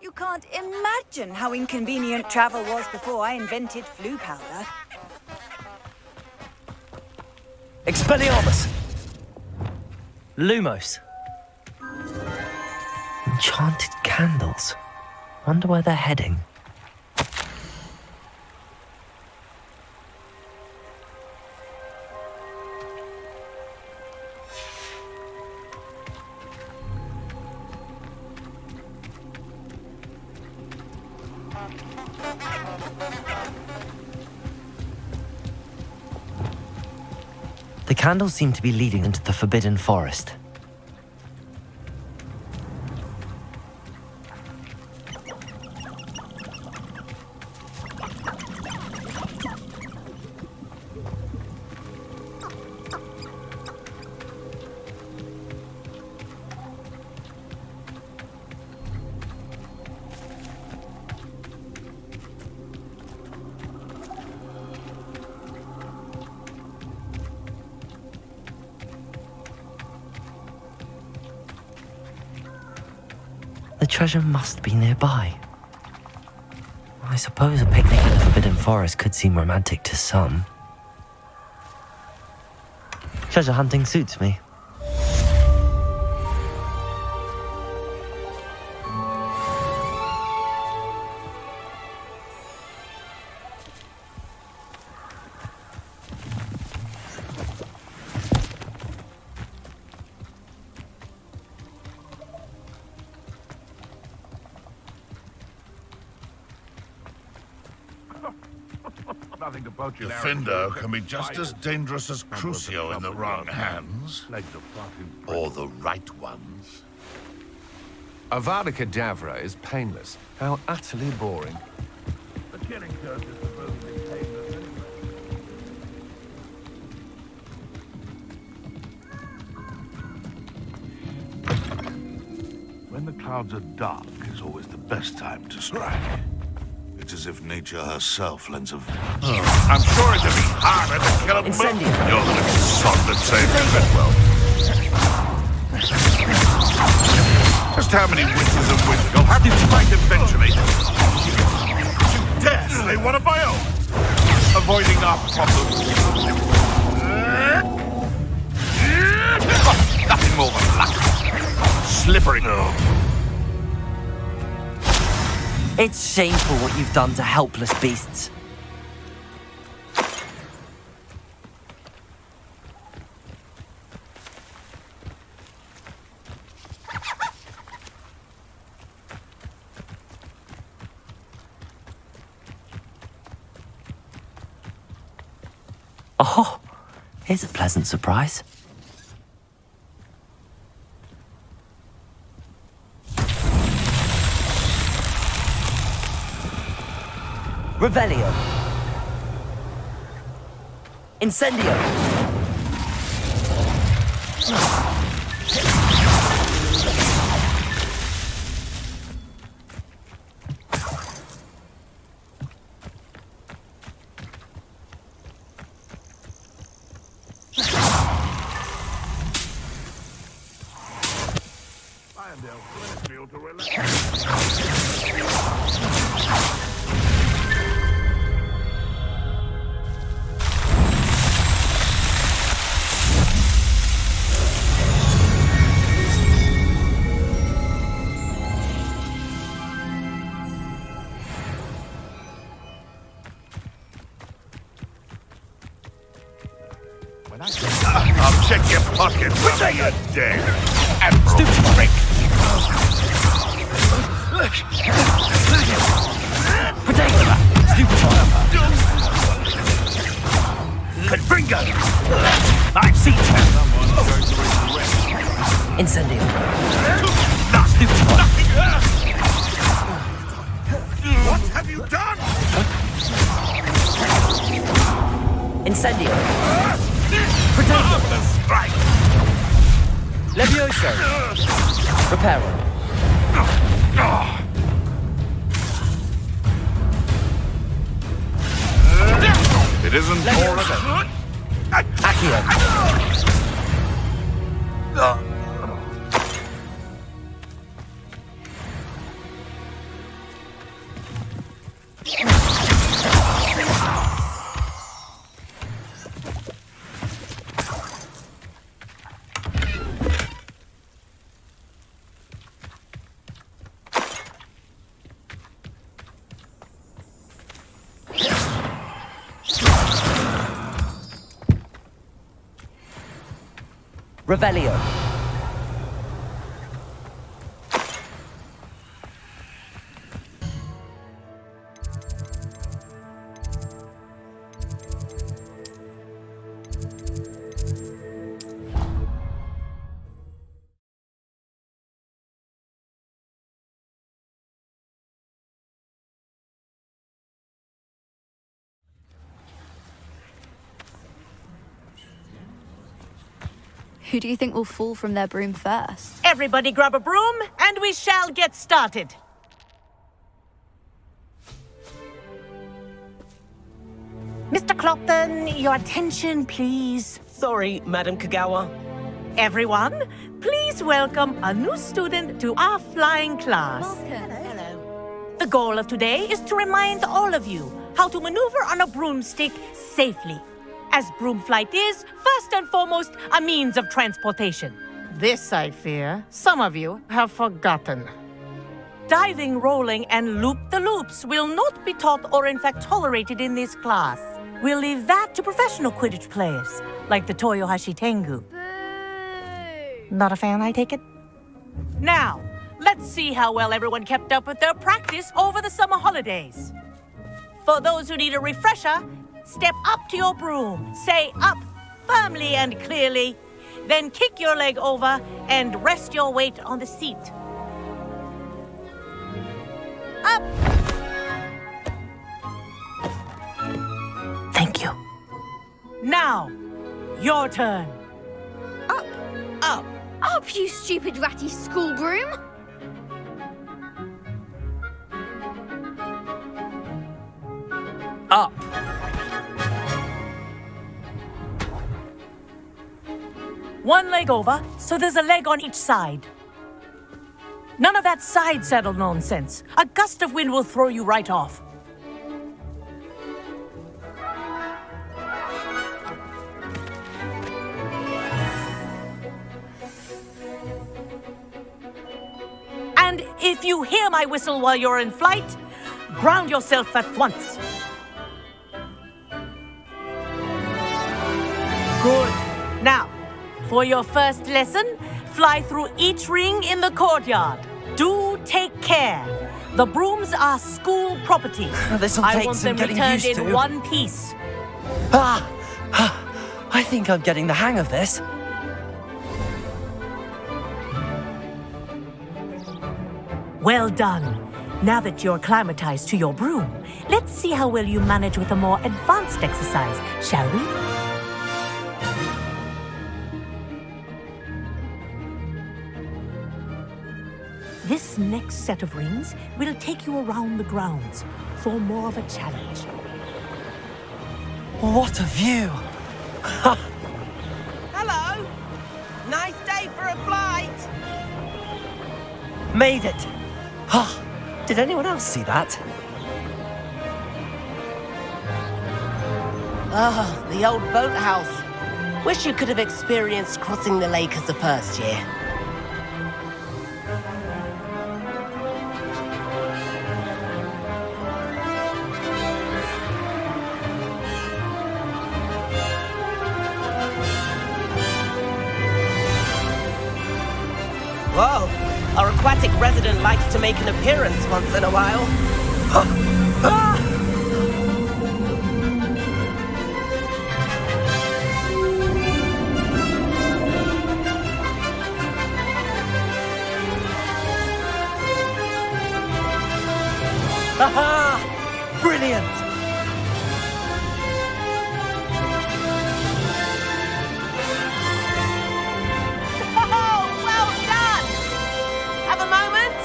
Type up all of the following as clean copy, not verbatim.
You can't imagine how inconvenient travel was before I invented flu powder. Expelliarmus! Lumos! Enchanted candles. Wonder where they're heading. The candles seem to be leading into the Forbidden Forest. The treasure must be nearby. I suppose a picnic in the Forbidden Forest could seem romantic to some. Treasure hunting suits me. The Findo can be just as dangerous as Crucio in the wrong hands. Or the right ones. Avada Kedavra is painless. How utterly boring. The killing curse is supposed to be painless anyway. When the clouds are dark is always the best time to strike. It's as if nature herself lends a... I'm sure it'd be harder to kill a Incendio. You're the little sod that saved it well. Just how many witches of wit you'll have to fight eventually? You dare slay one of my own! Avoiding our problems. Nothing more than luck. Slippery. It's shameful what you've done to helpless beasts. Oh, here's a pleasant surprise. Revelio. Incendio. I'll check your pockets when you're dead. Admiral Frick. Potato! Stupid Confringo! I've seen him! Incendio. Stupid What have you done? Incendio. The strike. Levioso. Reparo. It isn't more of it. Accio. Revelio. Who do you think will fall from their broom first? Everybody grab a broom, and we shall get started. Mr. Clopton, your attention, please. Sorry, Madam Kagawa. Everyone, please welcome a new student to our flying class. Hello. The goal of today is to remind all of you how to maneuver on a broomstick safely, as broom flight is, first and foremost, a means of transportation. This, I fear, some of you have forgotten. Diving, rolling, and loop-the-loops will not be taught or in fact tolerated in this class. We'll leave that to professional Quidditch players, like the Toyohashi Tengu. Boo! Not a fan, I take it? Now, let's see how well everyone kept up with their practice over the summer holidays. For those who need a refresher, step up to your broom, say up firmly and clearly, then kick your leg over and rest your weight on the seat. Up! Thank you. Now, your turn. Up! Up! Up, you stupid ratty school broom! Up. One leg over, so there's a leg on each side. None of that side saddle nonsense. A gust of wind will throw you right off. And if you hear my whistle while you're in flight, ground yourself at once. Good. Now, for your first lesson, fly through each ring in the courtyard. Do take care. The brooms are school property. This'll I take want some them getting returned used in to. one piece. I think I'm getting the hang of this. Well done. Now that you're acclimatized to your broom, let's see how well you manage with a more advanced exercise, shall we? This next set of rings will take you around the grounds for more of a challenge. What a view! Hello! Nice day for a flight! Made it! Did anyone else see that? Oh, the old boathouse. Wish you could have experienced crossing the lake as a first year. president likes to make an appearance once in a while. Haha! Brilliant! Oh, well done! Have a moment?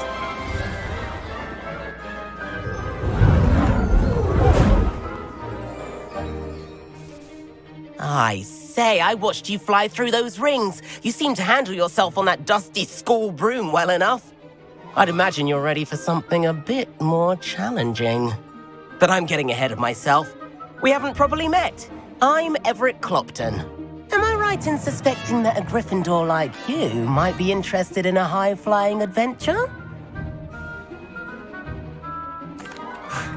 I say, I watched you fly through those rings. You seem to handle yourself on that dusty school broom well enough. I'd imagine you're ready for something a bit more challenging. But I'm getting ahead of myself. We haven't properly met. I'm Everett Clopton. Am I right in suspecting that a Gryffindor like you might be interested in a high-flying adventure?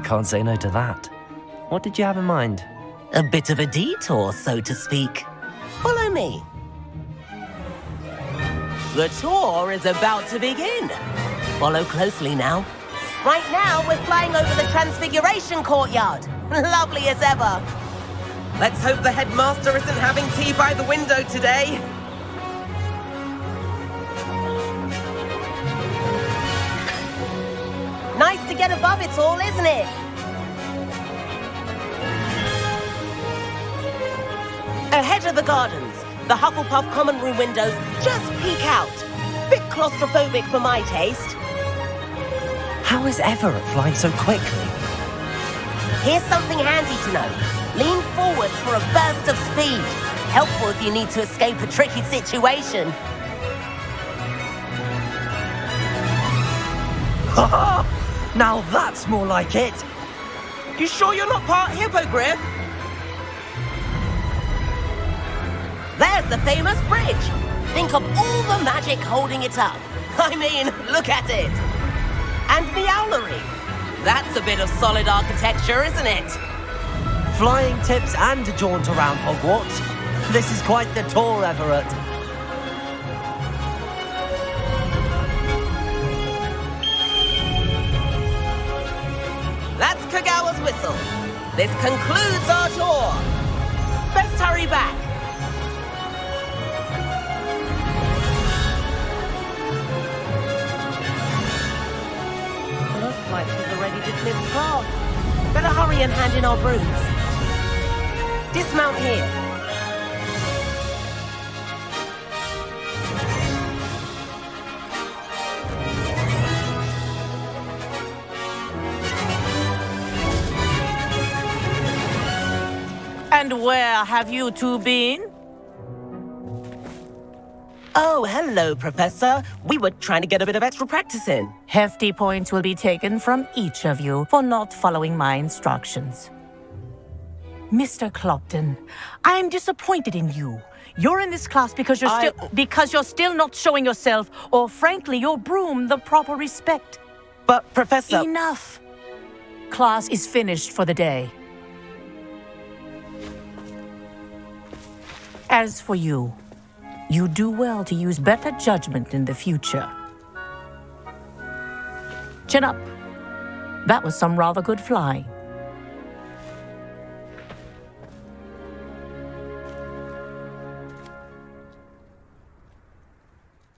Can't say no to that. What did you have in mind? A bit of a detour, so to speak. Follow me. The tour is about to begin. Follow closely now. Right now, we're flying over the Transfiguration Courtyard. Lovely as ever. Let's hope the headmaster isn't having tea by the window today. Nice to get above it all, isn't it? Ahead of the gardens, the Hufflepuff common room windows just peek out. Bit claustrophobic for my taste. How is Everett flying so quickly? Here's something handy to know. Lean forward for a burst of speed. Helpful if you need to escape a tricky situation. Now that's more like it! You sure you're not part hippogriff? There's the famous bridge. Think of all the magic holding it up. I mean, look at it. And Meowlery. That's a bit of solid architecture, isn't it? Flying tips and a jaunt around Hogwarts. This is quite the tour, Everett. That's Kagawa's whistle. This concludes our tour. Best hurry back. Looks like she's ready to clip class. Better hurry and hand in our brooms. Dismount here. And where have you two been? Oh, hello, Professor. We were trying to get a bit of extra practice in. Hefty points will be taken from each of you for not following my instructions. Mr. Clopton, I'm disappointed in you. You're in this class because you're still not showing yourself, or frankly, your broom the proper respect. But, Professor... Enough. Class is finished for the day. As for you, you do well to use better judgment in the future. Chin up. That was some rather good flying.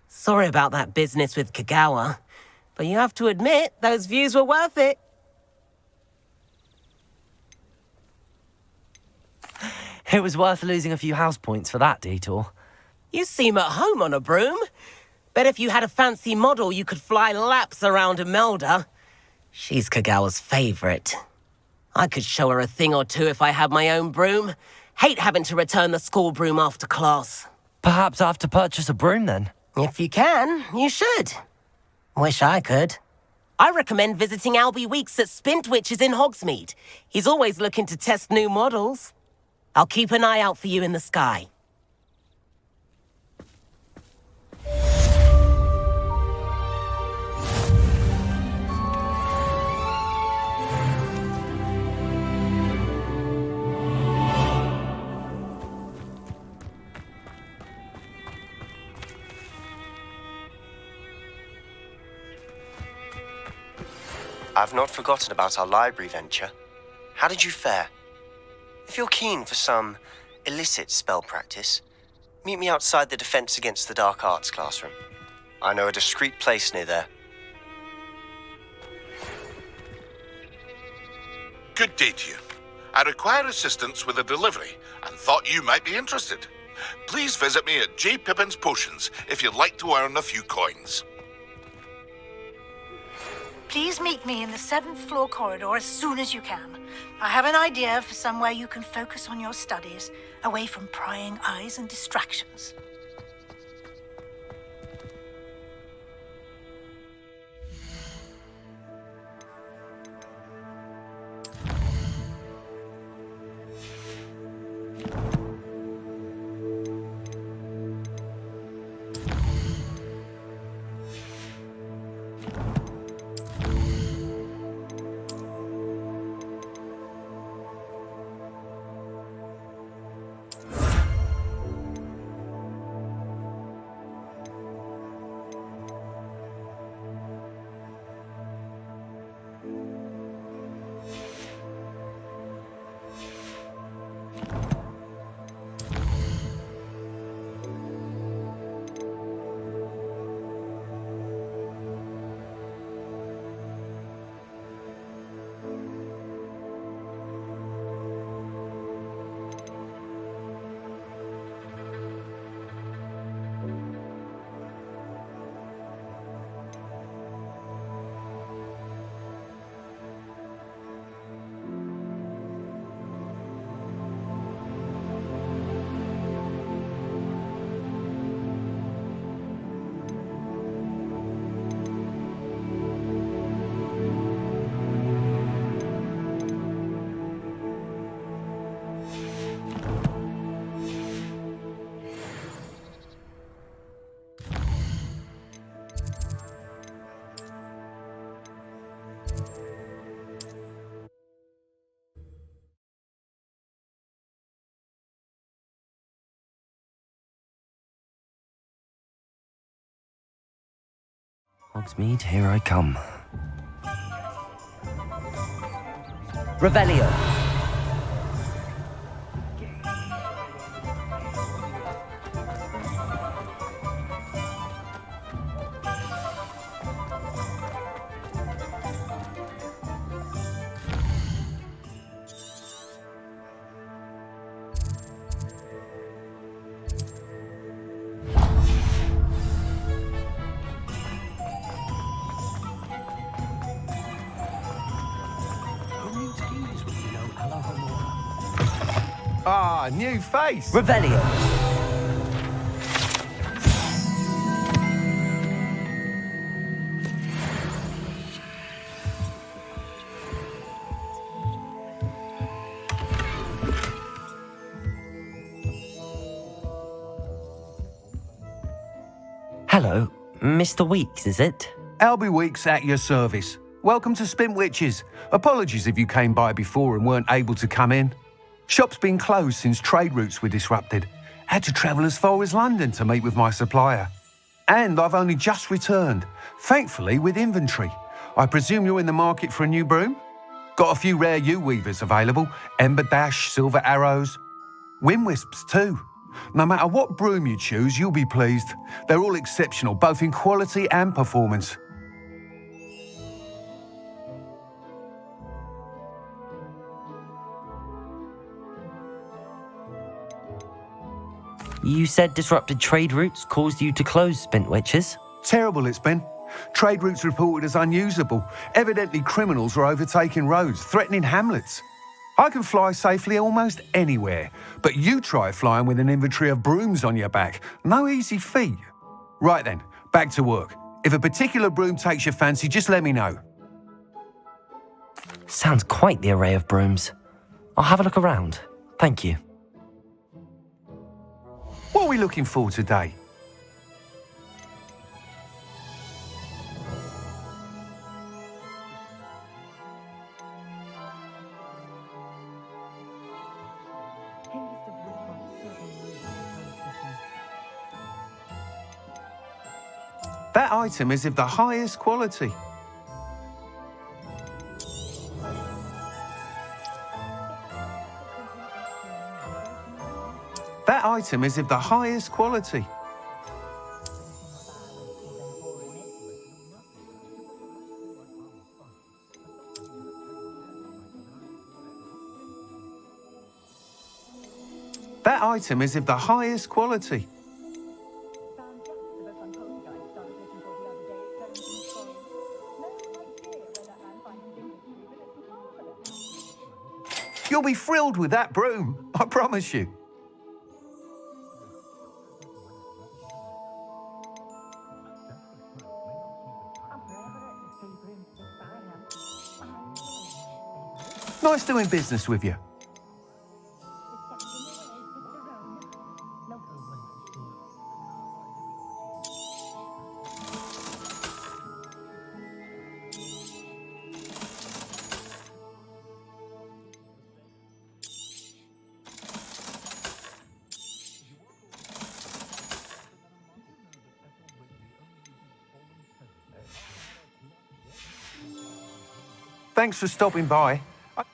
Sorry about that business with Kagawa, but you have to admit, those views were worth it. It was worth losing a few house points for that detour. You seem at home on a broom. Bet if you had a fancy model, you could fly laps around Imelda. She's Kagawa's favorite. I could show her a thing or two if I had my own broom. Hate having to return the school broom after class. Perhaps I have to purchase a broom then. If you can, you should. Wish I could. I recommend visiting Albie Weeks at Spintwitches in Hogsmeade. He's always looking to test new models. I'll keep an eye out for you in the sky. I've not forgotten about our library venture. How did you fare? If you're keen for some illicit spell practice, meet me outside the Defense Against the Dark Arts classroom. I know a discreet place near there. Good day to you. I require assistance with a delivery and thought you might be interested. Please visit me at J. Pippin's Potions if you'd like to earn a few coins. Please meet me in the 7th floor corridor as soon as you can. I have an idea for somewhere you can focus on your studies, away from prying eyes and distractions. Hogsmeade, here I come. Revelio. Ah, new face! Revelio. Hello, Mr. Weeks, is it? Albie Weeks at your service. Welcome to Spintwitches. Apologies if you came by before and weren't able to come in. Shop's been closed since trade routes were disrupted. Had to travel as far as London to meet with my supplier. And I've only just returned, thankfully with inventory. I presume you're in the market for a new broom? Got a few rare yew-weavers available, Ember Dash, Silver Arrows. Wind Wisps too. No matter what broom you choose, you'll be pleased. They're all exceptional, both in quality and performance. You said disrupted trade routes caused you to close Spintwitches? Terrible it's been. Trade routes reported as unusable. Evidently criminals were overtaking roads, threatening hamlets. I can fly safely almost anywhere, but you try flying with an inventory of brooms on your back. No easy feat. Right then, back to work. If a particular broom takes your fancy, just let me know. Sounds quite the array of brooms. I'll have a look around. Thank you. What are we looking for today? That item is of the highest quality. That item is of the highest quality. That item is of the highest quality. You'll be thrilled with that broom, I promise you. Nice doing business with you. Thanks for stopping by.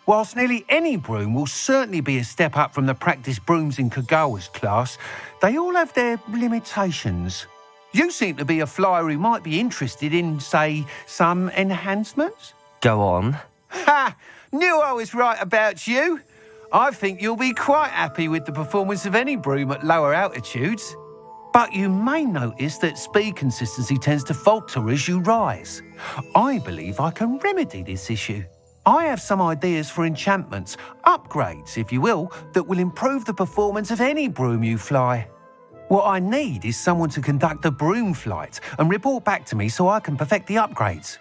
Whilst nearly any broom will certainly be a step up from the practice brooms in Kagawa's class, they all have their limitations. You seem to be a flyer who might be interested in, say, some enhancements? Go on. Ha! Knew I was right about you. I think you'll be quite happy with the performance of any broom at lower altitudes. But you may notice that speed consistency tends to falter as you rise. I believe I can remedy this issue. I have some ideas for enchantments, upgrades, if you will, that will improve the performance of any broom you fly. What I need is someone to conduct a broom flight and report back to me so I can perfect the upgrades.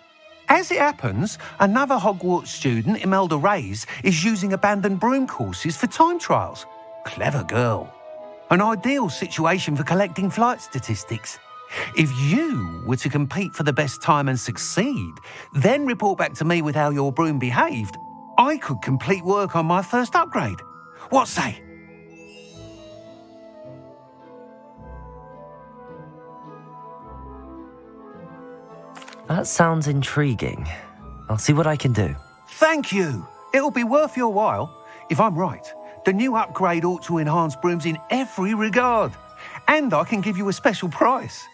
As it happens, another Hogwarts student, Imelda Reyes, is using abandoned broom courses for time trials. Clever girl. An ideal situation for collecting flight statistics. If you were to compete for the best time and succeed, then report back to me with how your broom behaved, I could complete work on my first upgrade. What say? That sounds intriguing. I'll see what I can do. Thank you. It'll be worth your while. If I'm right, the new upgrade ought to enhance brooms in every regard. And I can give you a special price.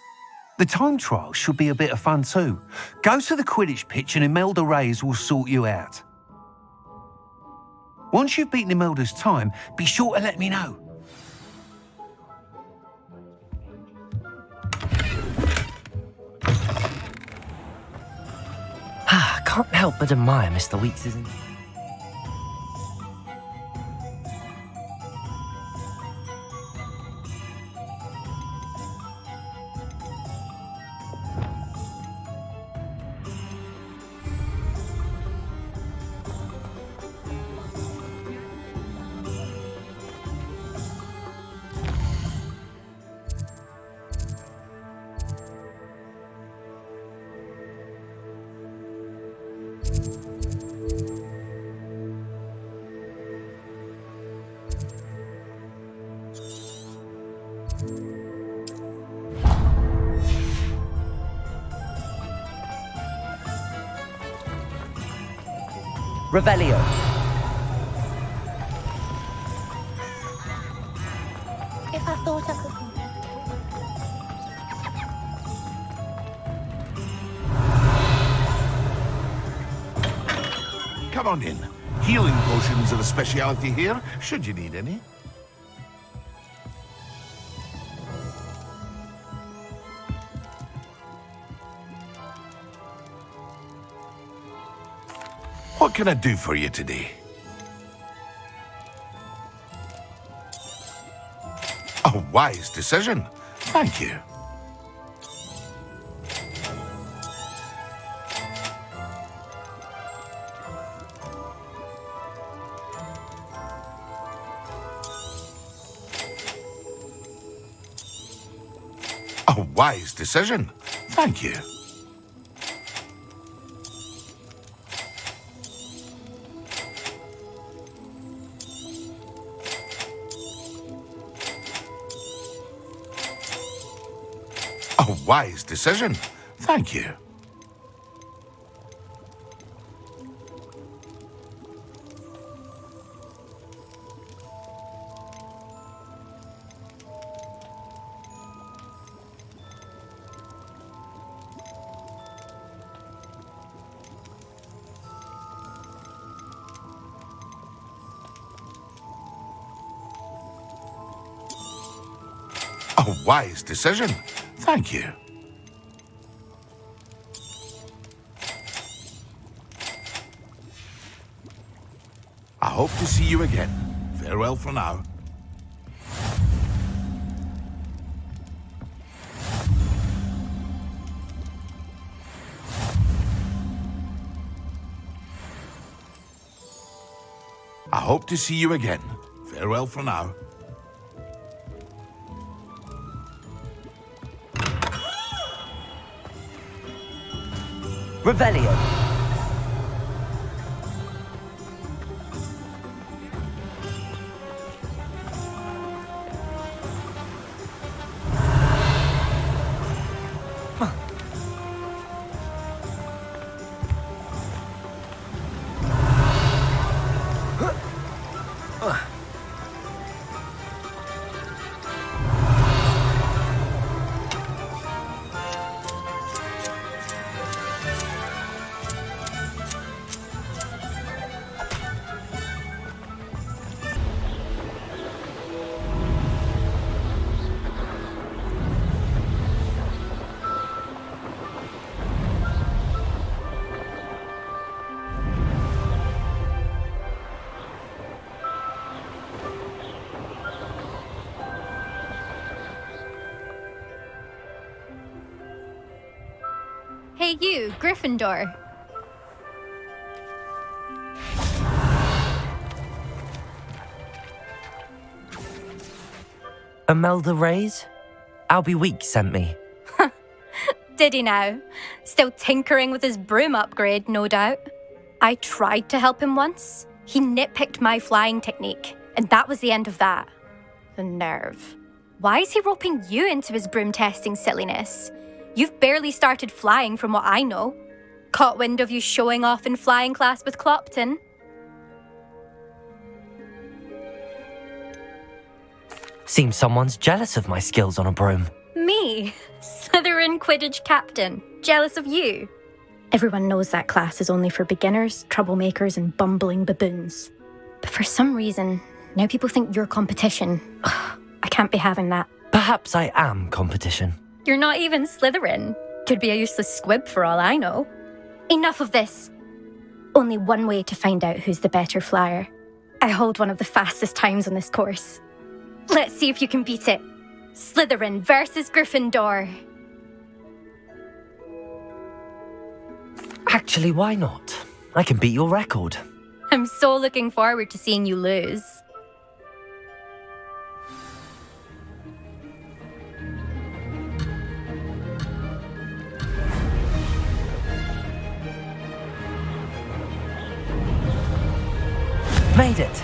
The time trial should be a bit of fun too. Go to the Quidditch pitch and Imelda Reyes will sort you out. Once you've beaten Imelda's time, be sure to let me know. Can't help but admire Mr. Weeks' Revelio. If I thought I could... Come on in. Healing potions are a speciality here, should you need any. What can I do for you today? A wise decision. Thank you. A wise decision. Thank you. A wise decision. Thank you. A wise decision. Thank you. I hope to see you again. Farewell for now. I hope to see you again. Farewell for now. Revelio. Hey you, Gryffindor. Imelda Reyes? Albie Weeks sent me. Did he now? Still tinkering with his broom upgrade, no doubt. I tried to help him once. He nitpicked my flying technique, and that was the end of that. The nerve. Why is he roping you into his broom testing silliness? You've barely started flying from what I know. Caught wind of you showing off in flying class with Clopton. Seems someone's jealous of my skills on a broom. Me? Slytherin Quidditch captain. Jealous of you? Everyone knows that class is only for beginners, troublemakers, and bumbling baboons. But for some reason, now people think you're competition. Ugh, I can't be having that. Perhaps I am competition. You're not even Slytherin. Could be a useless squib for all I know. Enough of this. Only one way to find out who's the better flyer. I hold one of the fastest times on this course. Let's see if you can beat it. Slytherin versus Gryffindor. Actually, why not? I can beat your record. I'm so looking forward to seeing you lose. Made it.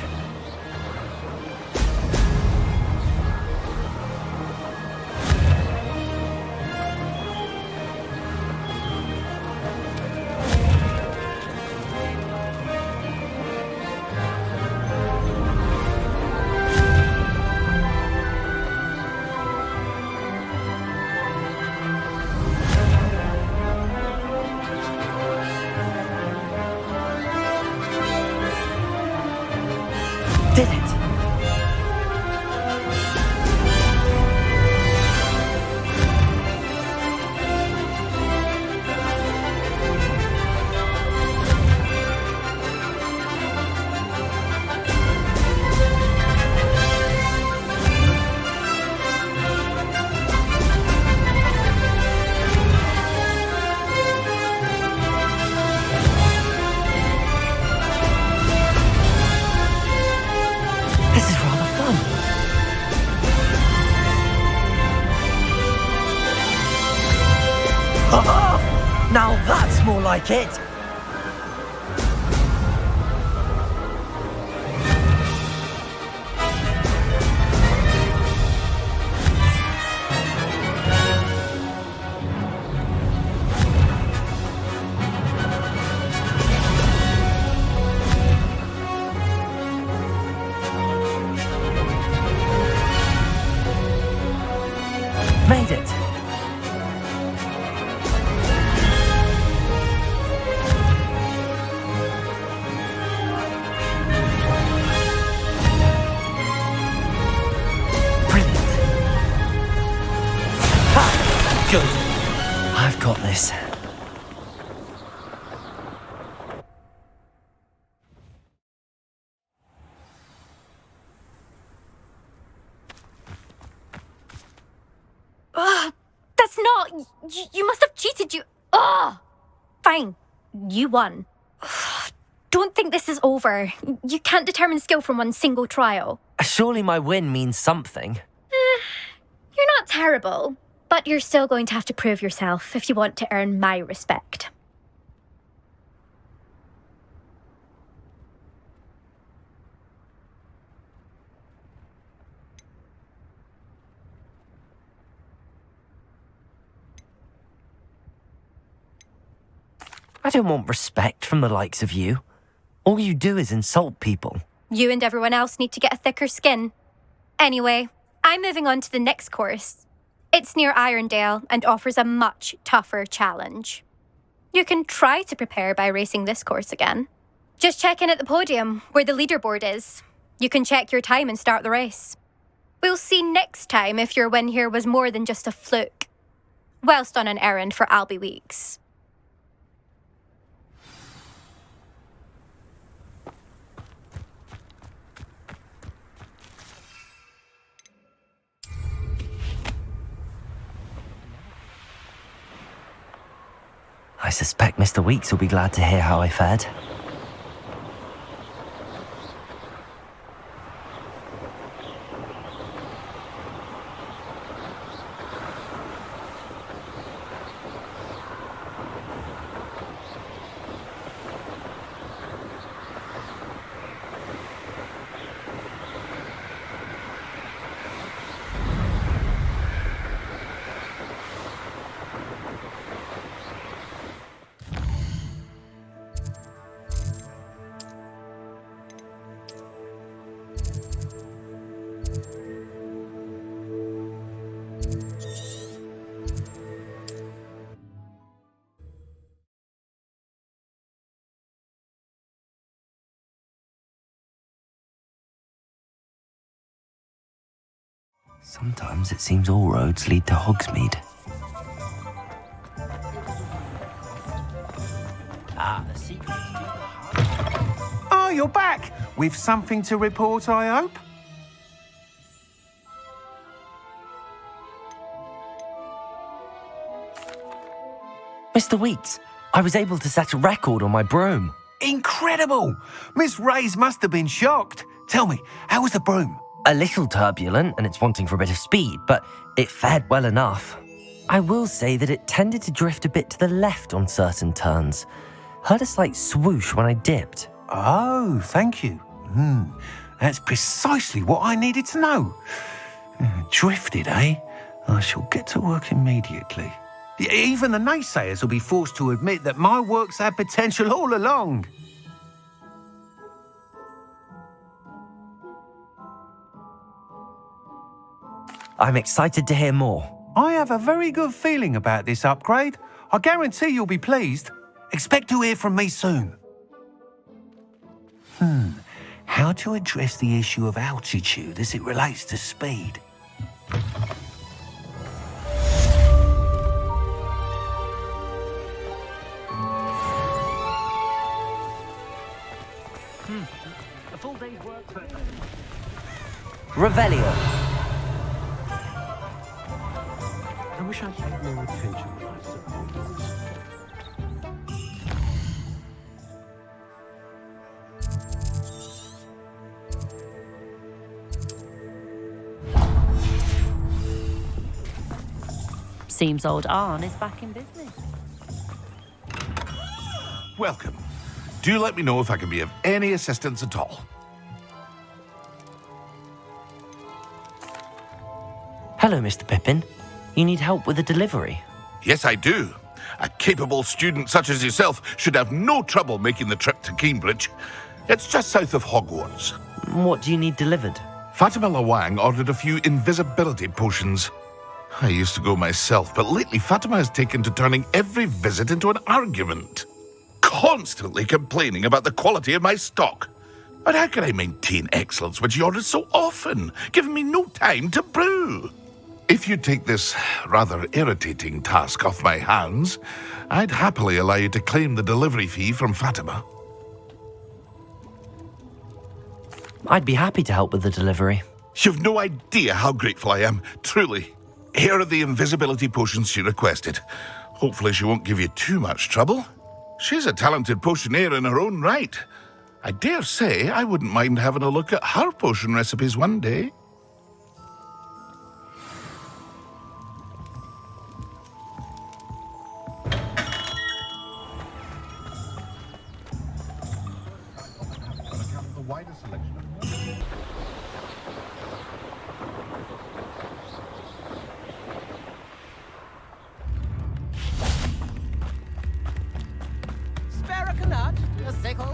Did it. This is rather fun. Now that's more like it. Made it. Brilliant. got this. That's not... You must have cheated, you... Fine. You won. Don't think this is over. You can't determine skill from one single trial. Surely my win means something. You're not terrible, but you're still going to have to prove yourself if you want to earn my respect. I don't want respect from the likes of you. All you do is insult people. You and everyone else need to get a thicker skin. Anyway, I'm moving on to the next course. It's near Irondale and offers a much tougher challenge. You can try to prepare by racing this course again. Just check in at the podium, where the leaderboard is. You can check your time and start the race. We'll see next time if your win here was more than just a fluke. Whilst on an errand for Albie Weeks. I suspect Mr. Weeks will be glad to hear how I fared. Sometimes it seems all roads lead to Hogsmeade. The secret. Oh, you're back! With something to report, I hope? Mr. Weeks, I was able to set a record on my broom. Incredible! Miss Reyes must have been shocked. Tell me, how was the broom? A little turbulent and it's wanting for a bit of speed, but it fared well enough. I will say that it tended to drift a bit to the left on certain turns. Heard a slight swoosh when I dipped. Oh, thank you. That's precisely what I needed to know. Drifted, eh? I shall get to work immediately. Even the naysayers will be forced to admit that my work's had potential all along. I'm excited to hear more. I have a very good feeling about this upgrade. I guarantee you'll be pleased. Expect to hear from me soon. How to address the issue of altitude as it relates to speed? A full day's work for... Revelio. I wish I'd paid more attention. Seems old Arn is back in business. Welcome. Do let me know if I can be of any assistance at all. Hello, Mr. Pippin. You need help with a delivery? Yes, I do. A capable student such as yourself should have no trouble making the trip to Cambridge. It's just south of Hogwarts. What do you need delivered? Fatima Lawang ordered a few invisibility potions. I used to go myself, but lately Fatima has taken to turning every visit into an argument. Constantly complaining about the quality of my stock. But how can I maintain excellence when she orders so often, giving me no time to brew? If you take this rather irritating task off my hands, I'd happily allow you to claim the delivery fee from Fatima. I'd be happy to help with the delivery. You've no idea how grateful I am, truly. Here are the invisibility potions she requested. Hopefully she won't give you too much trouble. She's a talented potioneer in her own right. I dare say I wouldn't mind having a look at her potion recipes one day.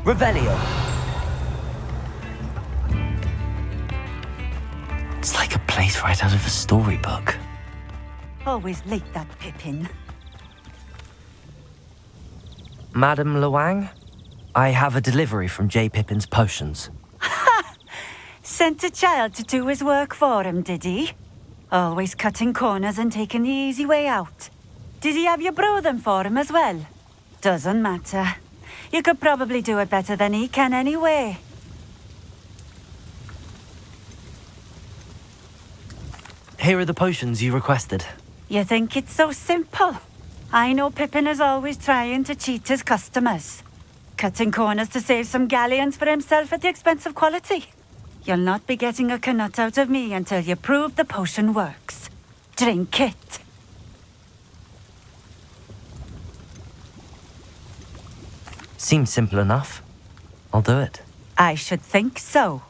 Revelio. It's like a place right out of a storybook. Always late, that Pippin. Madam Luang, I have a delivery from J. Pippin's potions. Sent a child to do his work for him, did he? Always cutting corners and taking the easy way out. Did he have you brew them for him as well? Doesn't matter. You could probably do it better than he can anyway. Here are the potions you requested. You think it's so simple? I know Pippin is always trying to cheat his customers. Cutting corners to save some galleons for himself at the expense of quality. You'll not be getting a canut out of me until you prove the potion works. Drink it. Seems simple enough. I'll do it. I should think so.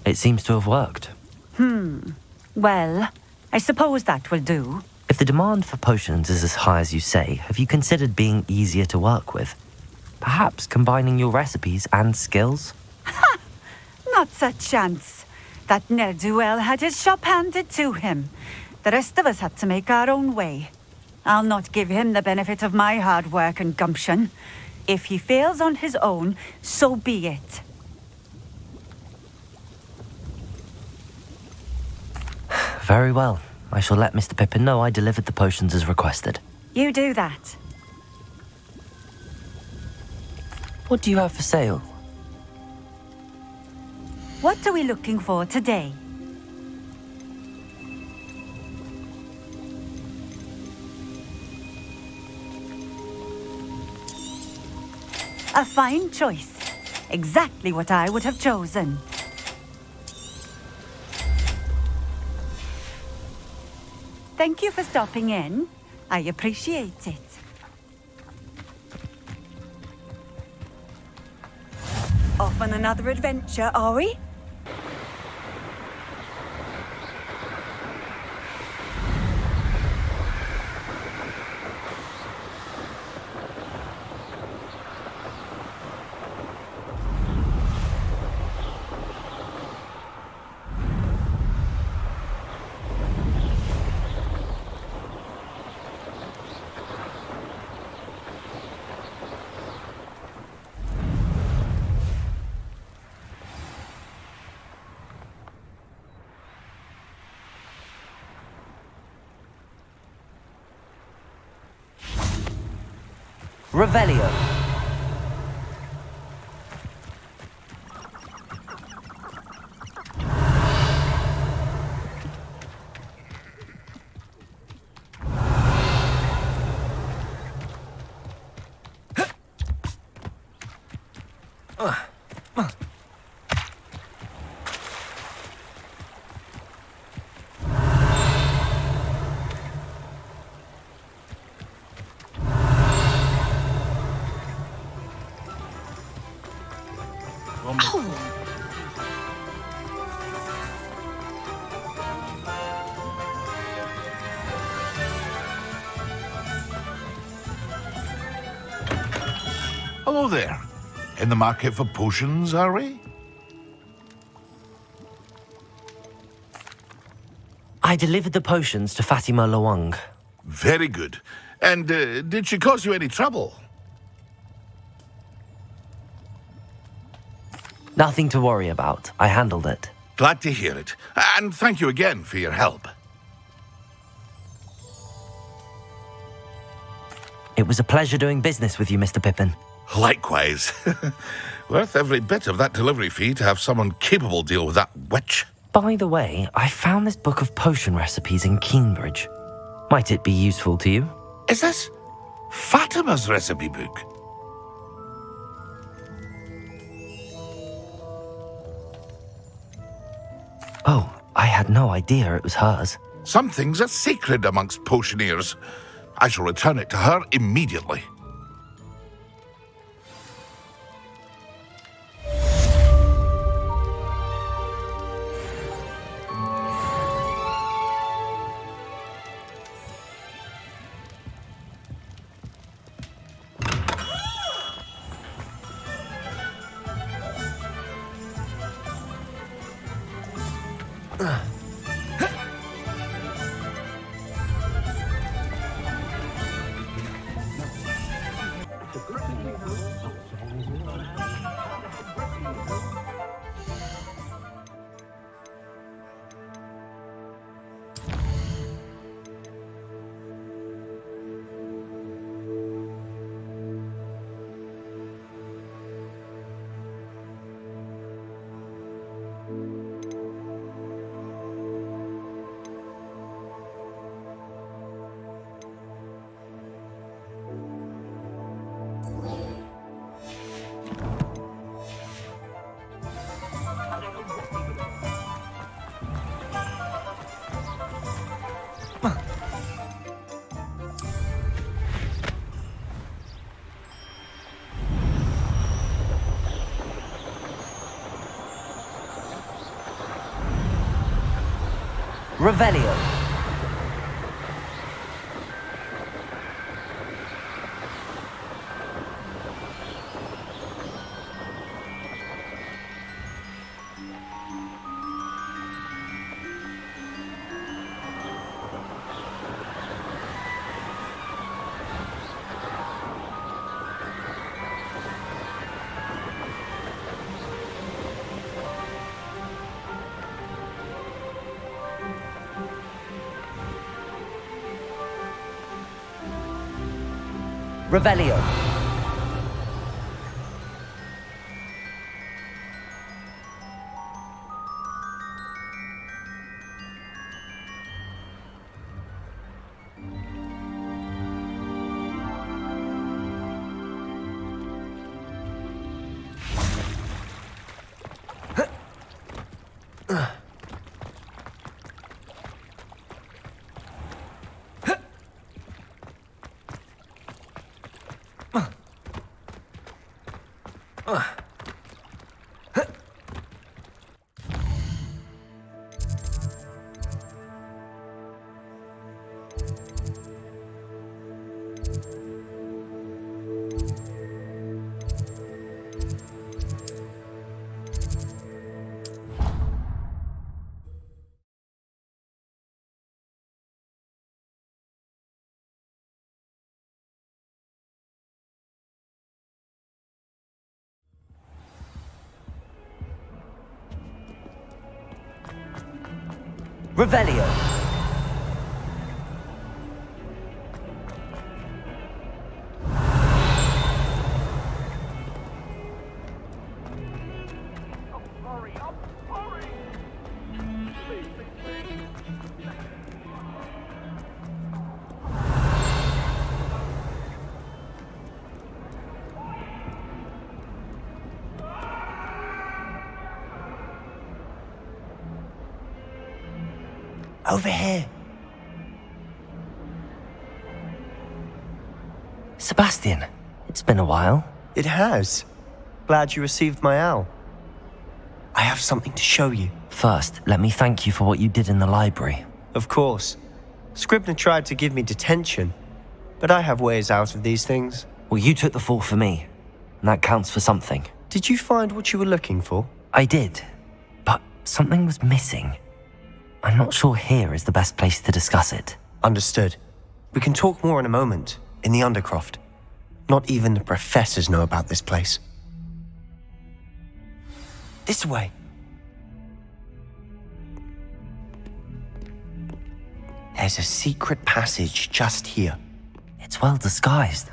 It seems to have worked. Well, I suppose that will do. If the demand for potions is as high as you say, have you considered being easier to work with? Perhaps combining your recipes and skills? Not a chance. That ne'er-do-well had his shop handed to him. The rest of us had to make our own way. I'll not give him the benefit of my hard work and gumption. If he fails on his own, so be it. Very well. I shall let Mr. Pippin know I delivered the potions as requested. You do that. What do you have for sale? What are we looking for today? A fine choice. Exactly what I would have chosen. Thank you for stopping in. I appreciate it. Off on another adventure, are we? Revelio. Hello there. In the market for potions, are we? I delivered the potions to Fatima Lawang. Very good. And did she cause you any trouble? Nothing to worry about. I handled it. Glad to hear it. And thank you again for your help. It was a pleasure doing business with you, Mr. Pippin. Likewise. Worth every bit of that delivery fee to have someone capable deal with that witch. By the way, I found this book of potion recipes in Cambridge. Might it be useful to you? Is this Fatima's recipe book? Oh, I had no idea it was hers. Some things are sacred amongst potioneers. I shall return it to her immediately. Revelio. Revelio. Revelio. Over here. Sebastian, it's been a while. It has. Glad you received my owl. I have something to show you. First, let me thank you for what you did in the library. Of course. Scribner tried to give me detention, but I have ways out of these things. Well, you took the fall for me, and that counts for something. Did you find what you were looking for? I did, but something was missing. I'm not sure here is the best place to discuss it. Understood. We can talk more in a moment, in the Undercroft. Not even the professors know about this place. This way. There's a secret passage just here. It's well disguised.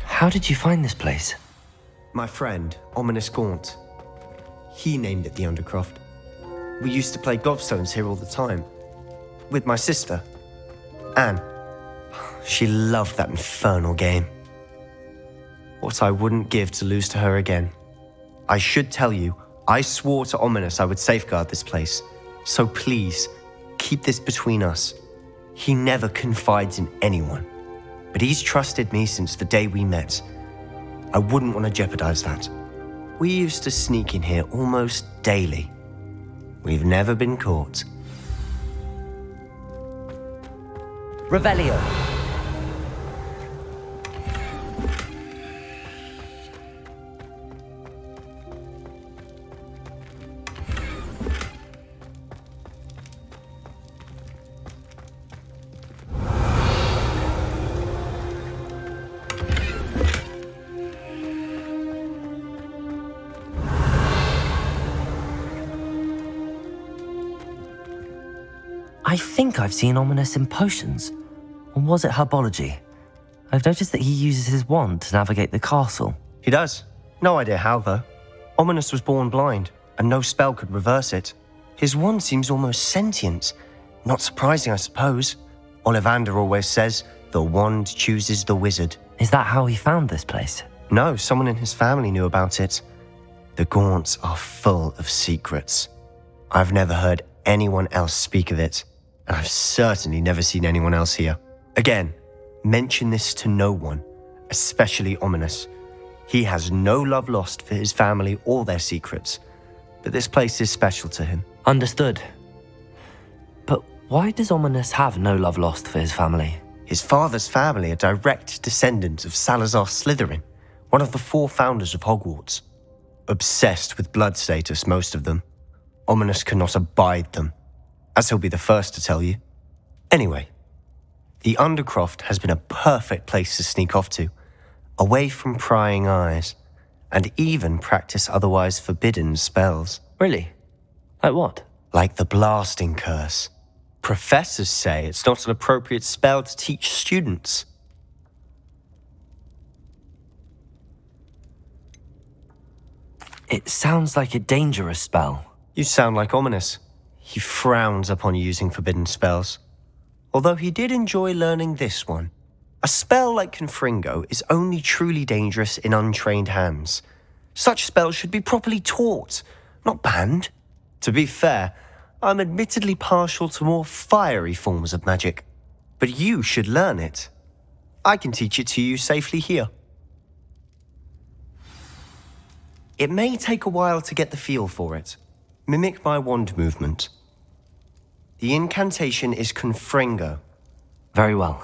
How did you find this place? My friend, Ominous Gaunt. He named it the Undercroft. We used to play gobstones here all the time. With my sister, Anne. She loved that infernal game. What I wouldn't give to lose to her again. I should tell you, I swore to Ominous I would safeguard this place. So please, keep this between us. He never confides in anyone. But he's trusted me since the day we met. I wouldn't want to jeopardize that. We used to sneak in here almost daily. We've never been caught. Revelio. I think I've seen Ominous in potions. Or was it herbology? I've noticed that he uses his wand to navigate the castle. He does. No idea how, though. Ominous was born blind, and no spell could reverse it. His wand seems almost sentient. Not surprising, I suppose. Ollivander always says, the wand chooses the wizard. Is that how he found this place? No, someone in his family knew about it. The Gaunts are full of secrets. I've never heard anyone else speak of it. And I've certainly never seen anyone else here. Again, mention this to no one, especially Ominous. He has no love lost for his family or their secrets, but this place is special to him. Understood. But why does Ominous have no love lost for his family? His father's family are direct descendants of Salazar Slytherin, one of the 4 founders of Hogwarts. Obsessed with blood status, most of them. Ominous cannot abide them, as he'll be the first to tell you. Anyway, the Undercroft has been a perfect place to sneak off to, away from prying eyes, and even practice otherwise forbidden spells. Really? Like what? Like the blasting curse. Professors say it's not an appropriate spell to teach students. It sounds like a dangerous spell. You sound like Ominous. He frowns upon using forbidden spells. Although he did enjoy learning this one. A spell like Confringo is only truly dangerous in untrained hands. Such spells should be properly taught, not banned. To be fair, I'm admittedly partial to more fiery forms of magic. But you should learn it. I can teach it to you safely here. It may take a while to get the feel for it. Mimic my wand movement. The incantation is Confringo. Very well.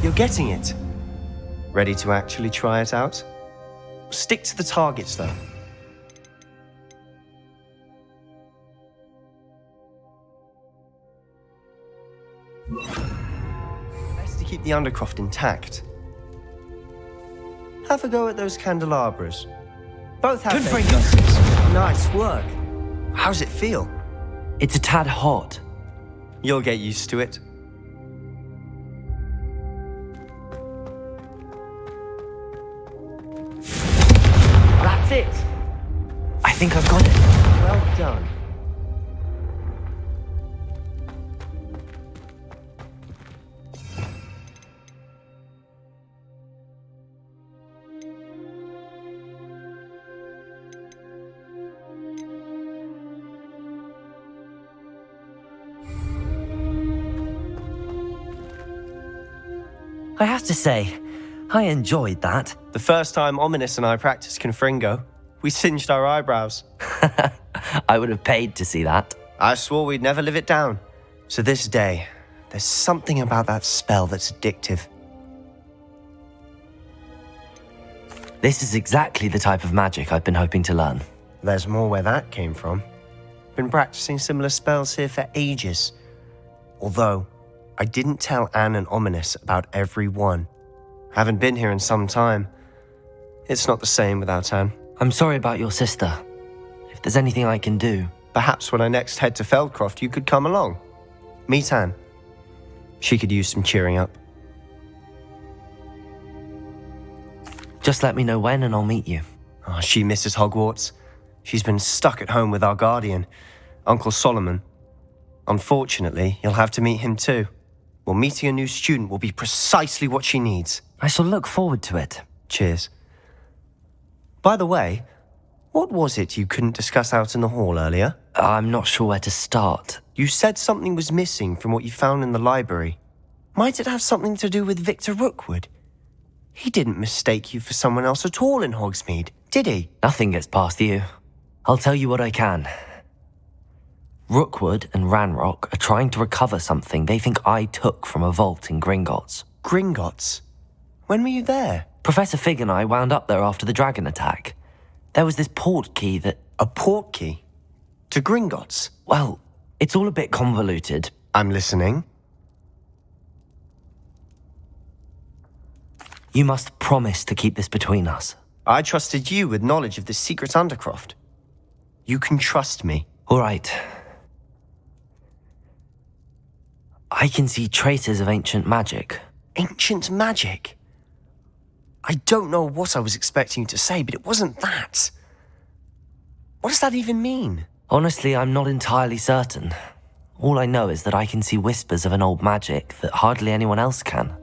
You're getting it. Ready to actually try it out? Stick to the targets, though. Best to keep the Undercroft intact. Have a go at those candelabras. Both have their uses. Nice work. How's it feel? It's a tad hot. You'll get used to it. That's it. I think I've got it. Well done. I have to say, I enjoyed that. The first time Ominous and I practiced Confringo, we singed our eyebrows. I would have paid to see that. I swore we'd never live it down. To this day, there's something about that spell that's addictive. This is exactly the type of magic I've been hoping to learn. There's more where that came from. Been practicing similar spells here for ages. Although, I didn't tell Anne and Ominous about every one. Haven't been here in some time. It's not the same without Anne. I'm sorry about your sister. If there's anything I can do... Perhaps when I next head to Feldcroft, you could come along. Meet Anne. She could use some cheering up. Just let me know when and I'll meet you. Oh, she misses Hogwarts. She's been stuck at home with our guardian, Uncle Solomon. Unfortunately, you'll have to meet him too. Well, meeting a new student will be precisely what she needs. I shall look forward to it. Cheers. By the way, what was it you couldn't discuss out in the hall earlier? I'm not sure where to start. You said something was missing from what you found in the library. Might it have something to do with Victor Rookwood? He didn't mistake you for someone else at all in Hogsmeade, did he? Nothing gets past you. I'll tell you what I can. Rookwood and Ranrock are trying to recover something they think I took from a vault in Gringotts. Gringotts? When were you there? Professor Fig and I wound up there after the dragon attack. There was this port key that... A port key? To Gringotts? Well, it's all a bit convoluted. I'm listening. You must promise to keep this between us. I trusted you with knowledge of the secret Undercroft. You can trust me. All right. I can see traces of ancient magic. Ancient magic? I don't know what I was expecting you to say, but it wasn't that. What does that even mean? Honestly, I'm not entirely certain. All I know is that I can see whispers of an old magic that hardly anyone else can.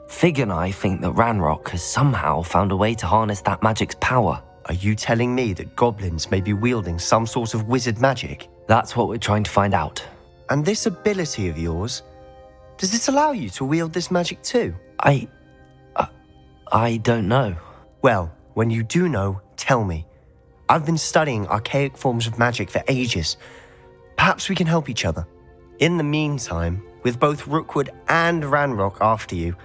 Fig and I think that Ranrock has somehow found a way to harness that magic's power. Are you telling me that goblins may be wielding some sort of wizard magic? That's what we're trying to find out. And this ability of yours, does it allow you to wield this magic too? I don't know. Well, when you do know, tell me. I've been studying archaic forms of magic for ages. Perhaps we can help each other. In the meantime, with both Rookwood and Ranrock after you,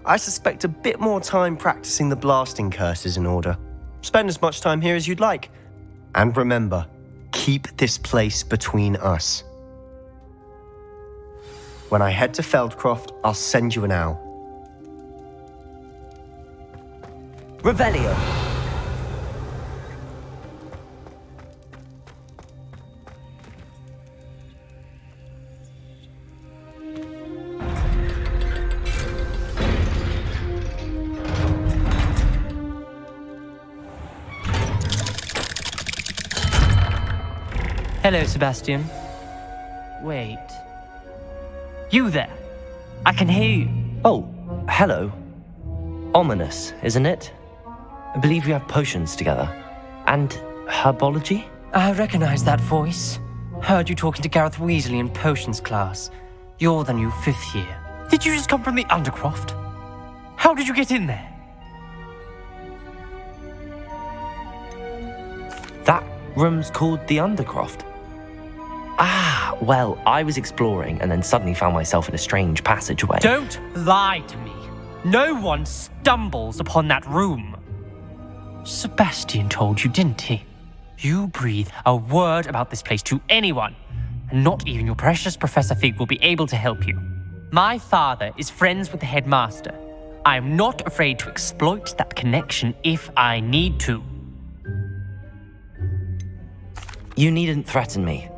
I suspect a bit more time practicing the blasting curse is in order. Spend as much time here as you'd like. And remember, keep this place between us. When I head to Feldcroft, I'll send you an owl. Revelio. Hello, Sebastian. Wait. You there? I can hear you. Oh, hello. Ominous, isn't it? I believe we have potions together. And herbology? I recognize that voice. Heard you talking to Gareth Weasley in potions class. You're the new 5th year. Did you just come from the Undercroft? How did you get in there? That room's called the Undercroft. Ah, well, I was exploring and then suddenly found myself in a strange passageway. Don't lie to me. No one stumbles upon that room. Sebastian told you, didn't he? You breathe a word about this place to anyone, and not even your precious Professor Fig will be able to help you. My father is friends with the headmaster. I am not afraid to exploit that connection if I need to. You needn't threaten me.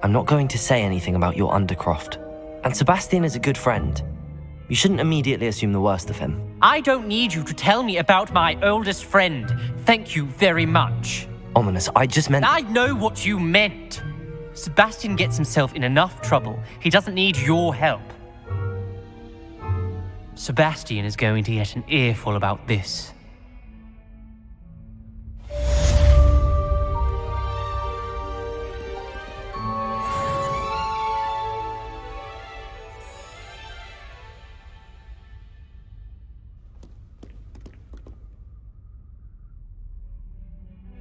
I'm not going to say anything about your undercroft. And Sebastian is a good friend. You shouldn't immediately assume the worst of him. I don't need you to tell me about my oldest friend. Thank you very much. Ominous, I just meant... I know what you meant. Sebastian gets himself in enough trouble. He doesn't need your help. Sebastian is going to get an earful about this.